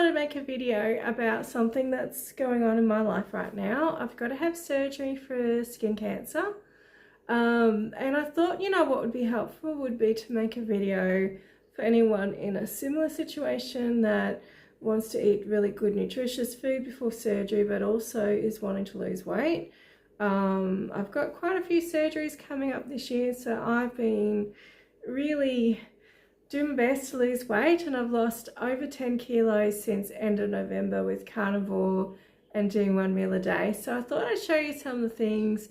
decided to make a video about something that's going on in my life right now. I've got to have surgery for skin cancer. And I thought, you know, what would be helpful would be to make a video for anyone in a similar situation that wants to eat really good nutritious food before surgery, but also is wanting to lose weight. I've got quite a few surgeries coming up this year, so I've been really doing my best to lose weight, and I've lost over 10 kilos since end of November with Carnivore and doing 1 meal a day. So I thought I'd show you some of the things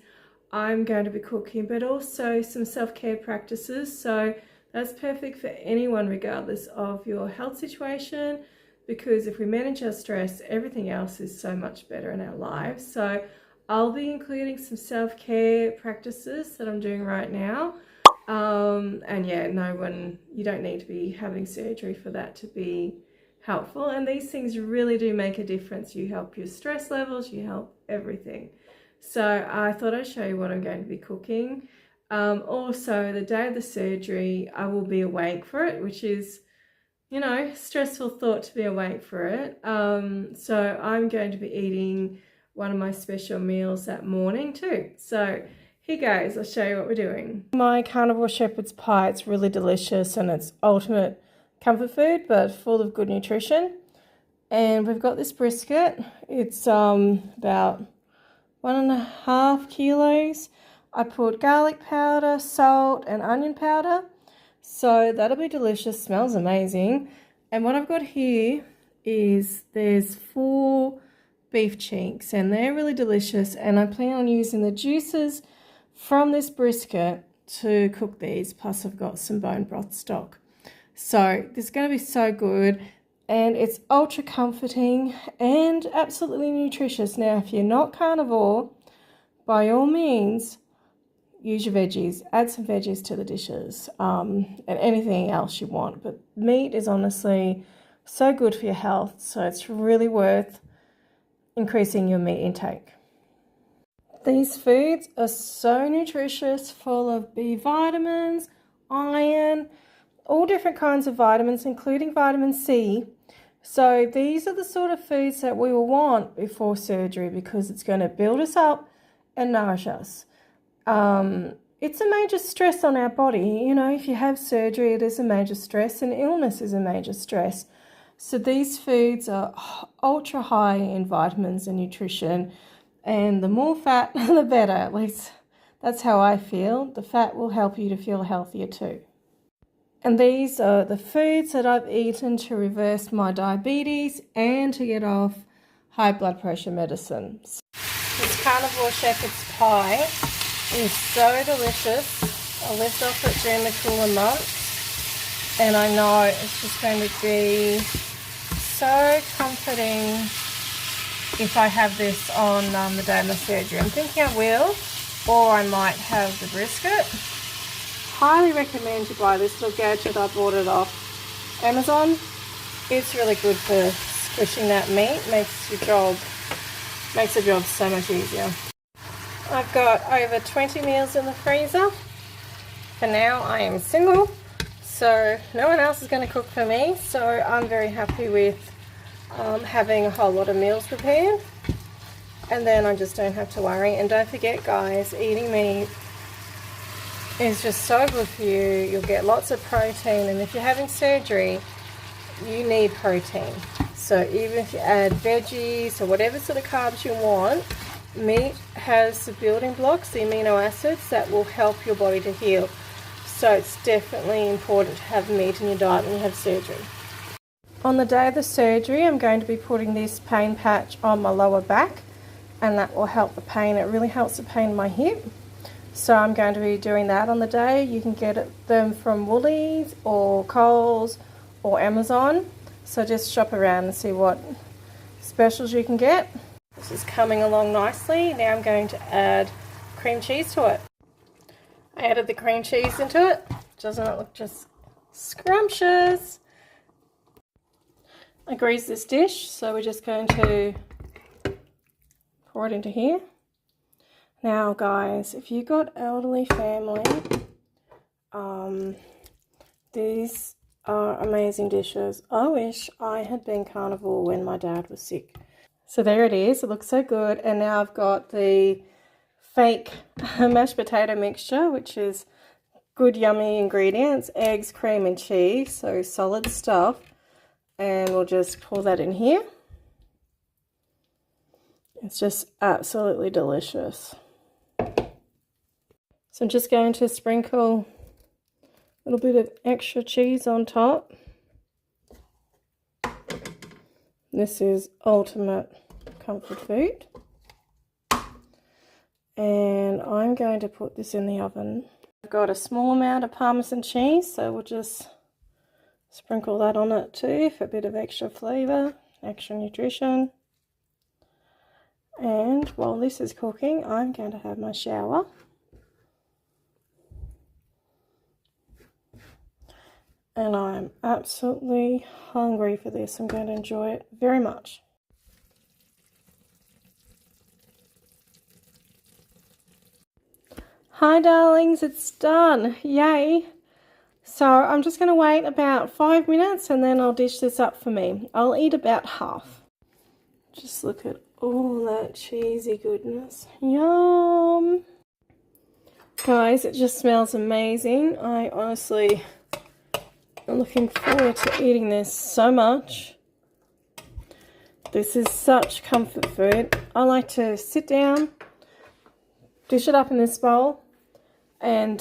I'm going to be cooking, but also some self-care practices. So that's perfect for anyone regardless of your health situation, because if we manage our stress, everything else is so much better in our lives. So I'll be including some self-care practices that I'm doing right now. And yeah, you don't need to be having surgery for that to be helpful. And these things really do make a difference. You help your stress levels, you help everything. So I thought I'd show you what I'm going to be cooking. Also, the day of the surgery, I will be awake for it, which is, you know, stressful thought to be awake for it. So I'm going to be eating one of my special meals that morning too. So here goes, I'll show you what we're doing. My carnivore shepherd's pie, it's really delicious and it's ultimate comfort food, but full of good nutrition. And we've got this brisket. It's about 1.5 kilos. I put garlic powder, salt and onion powder. So that'll be delicious, smells amazing. And what I've got here is there's 4 beef cheeks and they're really delicious, and I plan on using the juices from this brisket to cook these, plus I've got some bone broth stock. So this is going to be so good, and it's ultra comforting and absolutely nutritious. Now if you're not carnivore, by all means use your veggies, add some veggies to the dishes, and anything else you want, but meat is honestly so good for your health, so it's really worth increasing your meat intake. These foods are so nutritious, full of B vitamins, iron, all different kinds of vitamins, including vitamin C. So these are the sort of foods that we will want before surgery, because it's going to build us up and nourish us. It's a major stress on our body. You know, if you have surgery, it is a major stress, and illness is a major stress. So these foods are ultra high in vitamins and nutrition. And the more fat, the better. At least that's how I feel. The fat will help you to feel healthier too. And these are the foods that I've eaten to reverse my diabetes and to get off high blood pressure medicine. This carnivore shepherd's pie is so delicious. I lived off it during the cooler months, and I know it's just going to be so comforting if I have this on the day of my surgery. I'm thinking I will, or I might have the brisket. Highly recommend you buy this little gadget. I bought it off Amazon. It's really good for squishing that meat. Makes the job so much easier. I've got over 20 meals in the freezer. For now, I am single, so no one else is going to cook for me. So I'm very happy with having a whole lot of meals prepared, and then I just don't have to worry. And don't forget guys, eating meat is just so good for you. You'll get lots of protein, and if you're having surgery, you need protein. So even if you add veggies or whatever sort of carbs you want, meat has the building blocks, the amino acids that will help your body to heal. So it's definitely important to have meat in your diet when you have surgery. On the day of the surgery, I'm going to be putting this pain patch on my lower back, and that will help the pain. It really helps the pain in my hip. So I'm going to be doing that on the day. You can get them from Woolies or Coles or Amazon. So just shop around and see what specials you can get. This is coming along nicely. Now I'm going to add cream cheese to it. I added the cream cheese into it. Doesn't it look just scrumptious? I greased this dish, so we're just going to pour it into here. Now guys, if you've got elderly family, these are amazing dishes. I wish I had been carnivore when my dad was sick. So there it is. It looks so good. And now I've got the fake mashed potato mixture, which is good, yummy ingredients, eggs, cream, and cheese. So solid stuff. And we'll just pour that in here. It's just absolutely delicious. So I'm just going to sprinkle a little bit of extra cheese on top. This is ultimate comfort food. And I'm going to put this in the oven. I've got a small amount of Parmesan cheese, so we'll just sprinkle that on it too for a bit of extra flavour, extra nutrition. And while this is cooking, I'm going to have my shower. And I'm absolutely hungry for this. I'm going to enjoy it very much. Hi darlings, it's done. Yay. So I'm just going to wait about 5 minutes and then I'll dish this up for me. I'll eat about half. Just look at all that cheesy goodness. Yum. Guys, it just smells amazing. I honestly am looking forward to eating this so much. This is such comfort food. I like to sit down, dish it up in this bowl, and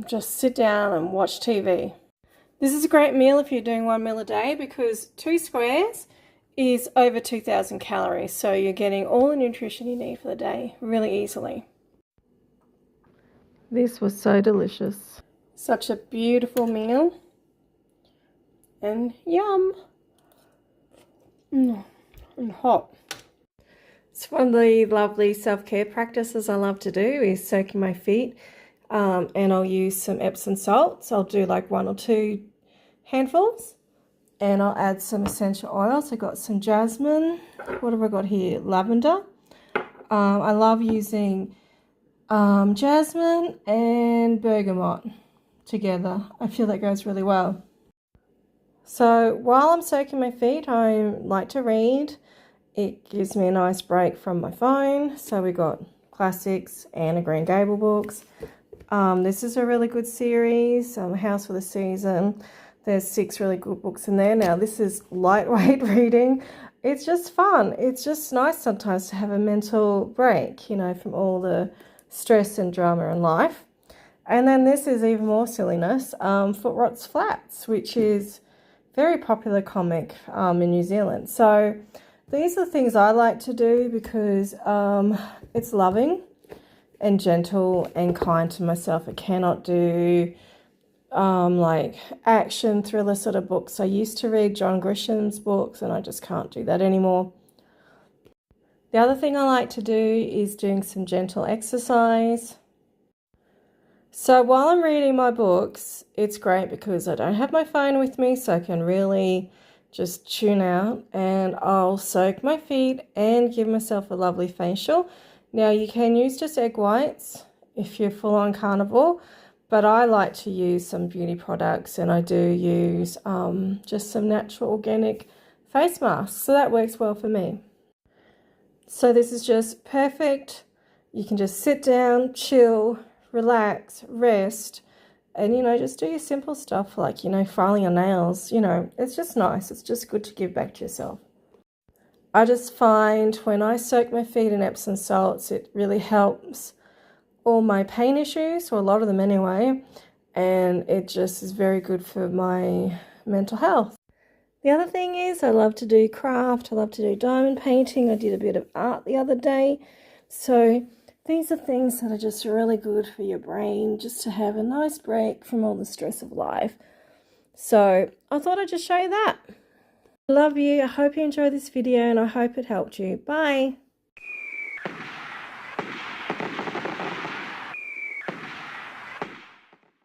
just sit down and watch TV. This is a great meal if you're doing 1 meal a day because 2 squares is over 2,000 calories. So you're getting all the nutrition you need for the day really easily. This was so delicious. Such a beautiful meal. And yum. And hot. It's one of the lovely self-care practices I love to do is soaking my feet. And I'll use some Epsom salts. I'll do like 1 or 2 handfuls. And I'll add some essential oils. I've got some jasmine. What have I got here? Lavender. I love using jasmine and bergamot together. I feel that goes really well. So while I'm soaking my feet, I like to read. It gives me a nice break from my phone. So we got classics, Anne of Green Gable books. This is a really good series, House for the Season. There's 6 really good books in there. Now this is lightweight reading. It's just fun. It's just nice sometimes to have a mental break, you know, from all the stress and drama in life. And then this is even more silliness, Foot Rots Flats, which is a very popular comic in New Zealand. So these are the things I like to do because it's loving and gentle and kind to myself. I cannot do like action thriller sort of books. I used to read John Grisham's books and I just can't do that anymore. The other thing I like to do is doing some gentle exercise. So while I'm reading my books, it's great because I don't have my phone with me, so I can really just tune out, and I'll soak my feet and give myself a lovely facial. Now you can use just egg whites if you're full on carnivore, but I like to use some beauty products, and I do use just some natural organic face masks, so that works well for me. So this is just perfect. You can just sit down, chill, relax, rest, and, you know, just do your simple stuff like, you know, filing your nails. You know, it's just nice. It's just good to give back to yourself. I just find when I soak my feet in Epsom salts, it really helps all my pain issues, or a lot of them anyway, and it just is very good for my mental health. The other thing is I love to do craft. I love to do diamond painting. I did a bit of art the other day. So these are things that are just really good for your brain, just to have a nice break from all the stress of life. So I thought I'd just show you that. I love you. I hope you enjoyed this video and I hope it helped you. Bye.